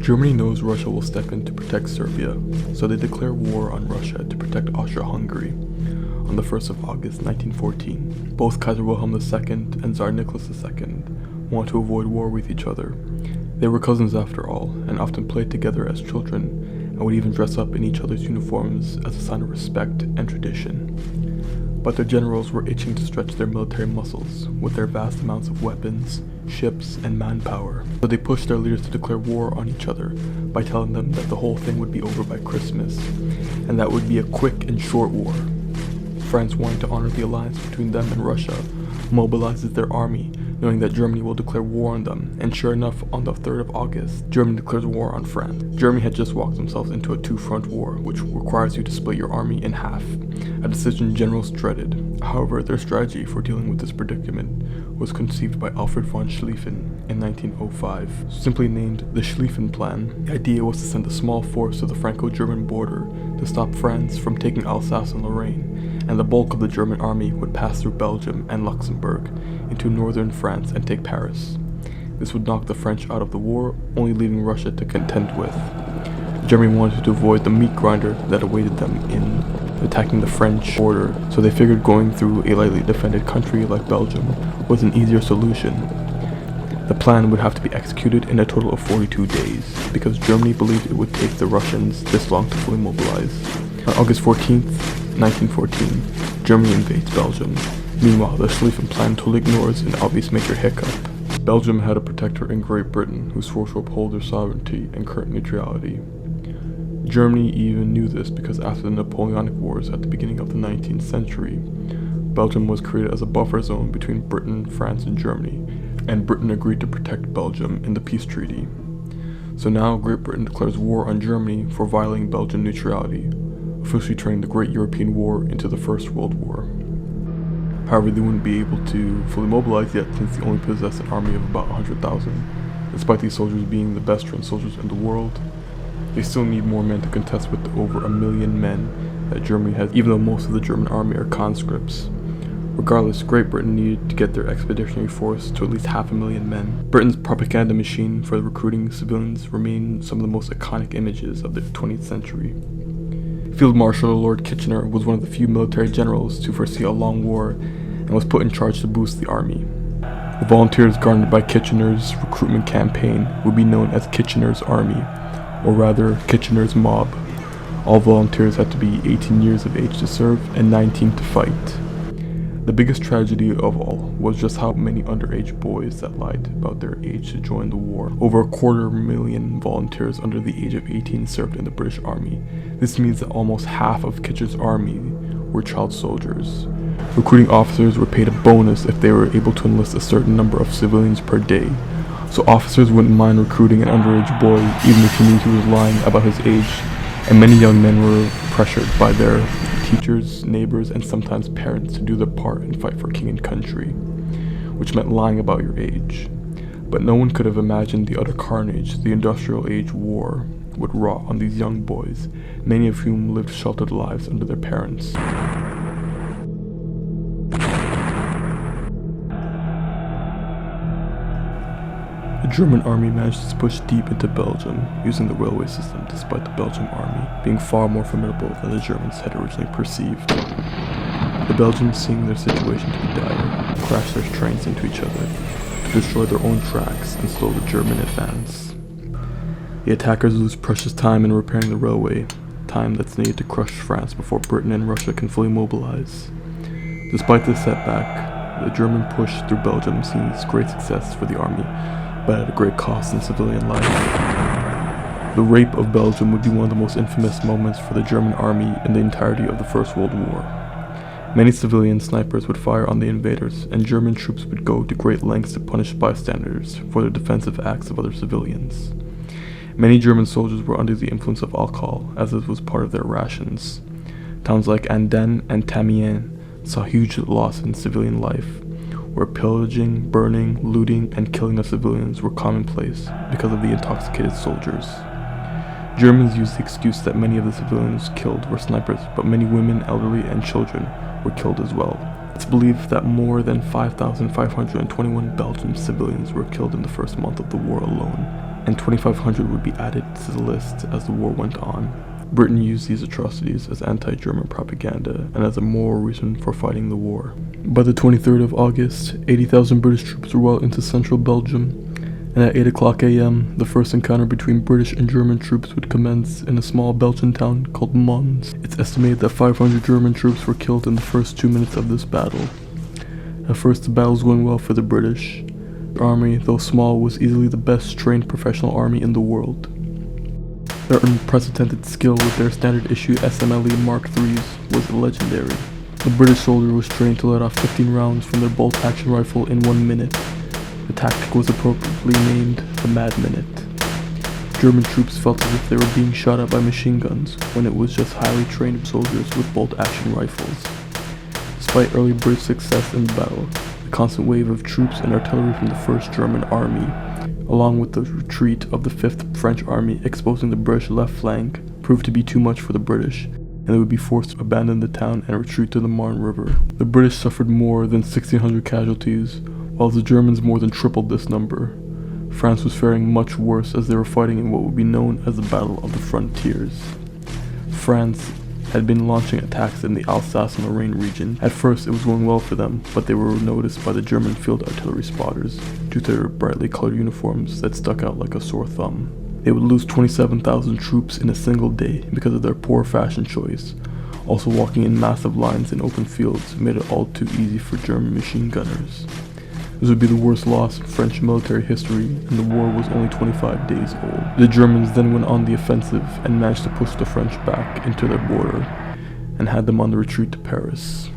Germany knows Russia will step in to protect Serbia, so they declare war on Russia to protect Austria-Hungary on the 1st of August 1914. Both Kaiser Wilhelm II and Tsar Nicholas II want to avoid war with each other. They were cousins after all, and often played together as children, and would even dress up in each other's uniforms as a sign of respect and tradition. But their generals were itching to stretch their military muscles with their vast amounts of weapons, ships, and manpower. So they pushed their leaders to declare war on each other by telling them that the whole thing would be over by Christmas, and that would be a quick and short war. France, wanting to honor the alliance between them and Russia, mobilizes their army, knowing that Germany will declare war on them, and sure enough, on the 3rd of August, Germany declares war on France. Germany had just walked themselves into a two-front war, which requires you to split your army in half, a decision generals dreaded. However, their strategy for dealing with this predicament was conceived by Alfred von Schlieffen in 1905. Simply named the Schlieffen Plan, the idea was to send a small force to the Franco-German border to stop France from taking Alsace and Lorraine, and the bulk of the German army would pass through Belgium and Luxembourg into northern France and take Paris. This would knock the French out of the war, only leaving Russia to contend with. Germany wanted to avoid the meat grinder that awaited them in attacking the French border, so they figured going through a lightly defended country like Belgium was an easier solution. The plan would have to be executed in a total of 42 days, because Germany believed it would take the Russians this long to fully mobilize. On August 14th, 1914, Germany invades Belgium. Meanwhile, the Schlieffen Plan totally ignores an obvious major hiccup. Belgium had a protector in Great Britain who swore to uphold their sovereignty and current neutrality. Germany even knew this because after the Napoleonic Wars at the beginning of the 19th century, Belgium was created as a buffer zone between Britain, France, and Germany, and Britain agreed to protect Belgium in the peace treaty. So now Great Britain declares war on Germany for violating Belgian neutrality, officially turning the Great European War into the First World War. However, they wouldn't be able to fully mobilize yet since they only possessed an army of about 100,000. Despite these soldiers being the best trained soldiers in the world, they still need more men to contest with the over 1 million men that Germany has, even though most of the German army are conscripts. Regardless, Great Britain needed to get their expeditionary force to at least 500,000 men. Britain's propaganda machine for recruiting civilians remain some of the most iconic images of the 20th century. Field Marshal Lord Kitchener was one of the few military generals to foresee a long war and was put in charge to boost the army. The volunteers garnered by Kitchener's recruitment campaign would be known as Kitchener's Army, or rather Kitchener's Mob. All volunteers had to be 18 years of age to serve and 19 to fight. The biggest tragedy of all was just how many underage boys that lied about their age to join the war. Over 250,000 volunteers under the age of 18 served in the British Army. This means that almost half of Kitchener's army were child soldiers. Recruiting officers were paid a bonus if they were able to enlist a certain number of civilians per day. So officers wouldn't mind recruiting an underage boy even if he knew he was lying about his age, and many young men were pressured by their teachers, neighbors, and sometimes parents to do their part and fight for king and country, which meant lying about your age. But no one could have imagined the utter carnage the industrial age war would wrought on these young boys, many of whom lived sheltered lives under their parents. The German army managed to push deep into Belgium using the railway system, despite the Belgian army being far more formidable than the Germans had originally perceived. The Belgians, seeing their situation to be dire, crashed their trains into each other to destroy their own tracks and slow the German advance. The attackers lose precious time in repairing the railway, time that's needed to crush France before Britain and Russia can fully mobilize. Despite this setback, the German push through Belgium sees great success for the army, but at a great cost in civilian life. The Rape of Belgium would be one of the most infamous moments for the German army in the entirety of the First World War. Many civilian snipers would fire on the invaders, and German troops would go to great lengths to punish bystanders for their defensive acts of other civilians. Many German soldiers were under the influence of alcohol, as it was part of their rations. Towns like Andenne and Tamiens saw huge loss in civilian life, where pillaging, burning, looting, and killing of civilians were commonplace because of the intoxicated soldiers. Germans used the excuse that many of the civilians killed were snipers, but many women, elderly, and children were killed as well. It's believed that more than 5,521 Belgian civilians were killed in the first month of the war alone. and 2,500 would be added to the list as the war went on. Britain used these atrocities as anti-German propaganda and as a moral reason for fighting the war. By the 23rd of August, 80,000 British troops were well into central Belgium, and at 8 o'clock a.m., the first encounter between British and German troops would commence in a small Belgian town called Mons. It's estimated that 500 German troops were killed in the first 2 minutes of this battle. At first, the battle was going well for the British. The army, though small, was easily the best trained professional army in the world. Their unprecedented skill with their standard issue SMLE Mark IIIs was legendary. The British soldier was trained to let off 15 rounds from their bolt-action rifle in 1 minute. The tactic was appropriately named the Mad Minute. German troops felt as if they were being shot at by machine guns, when it was just highly trained soldiers with bolt-action rifles. Despite early British success in the battle, the constant wave of troops and artillery from the 1st German Army, along with the retreat of the 5th French Army exposing the British left flank, proved to be too much for the British, and they would be forced to abandon the town and retreat to the Marne River. The British suffered more than 1,600 casualties, while the Germans more than tripled this number. France was faring much worse as they were fighting in what would be known as the Battle of the Frontiers. France had been launching attacks in the Alsace-Lorraine region. At first it was going well for them, but they were noticed by the German field artillery spotters due to their brightly colored uniforms that stuck out like a sore thumb. They would lose 27,000 troops in a single day because of their poor fashion choice. Also, walking in massive lines in open fields made it all too easy for German machine gunners. This would be the worst loss in French military history, and the war was only 25 days old. The Germans then went on the offensive and managed to push the French back into their border and had them on the retreat to Paris.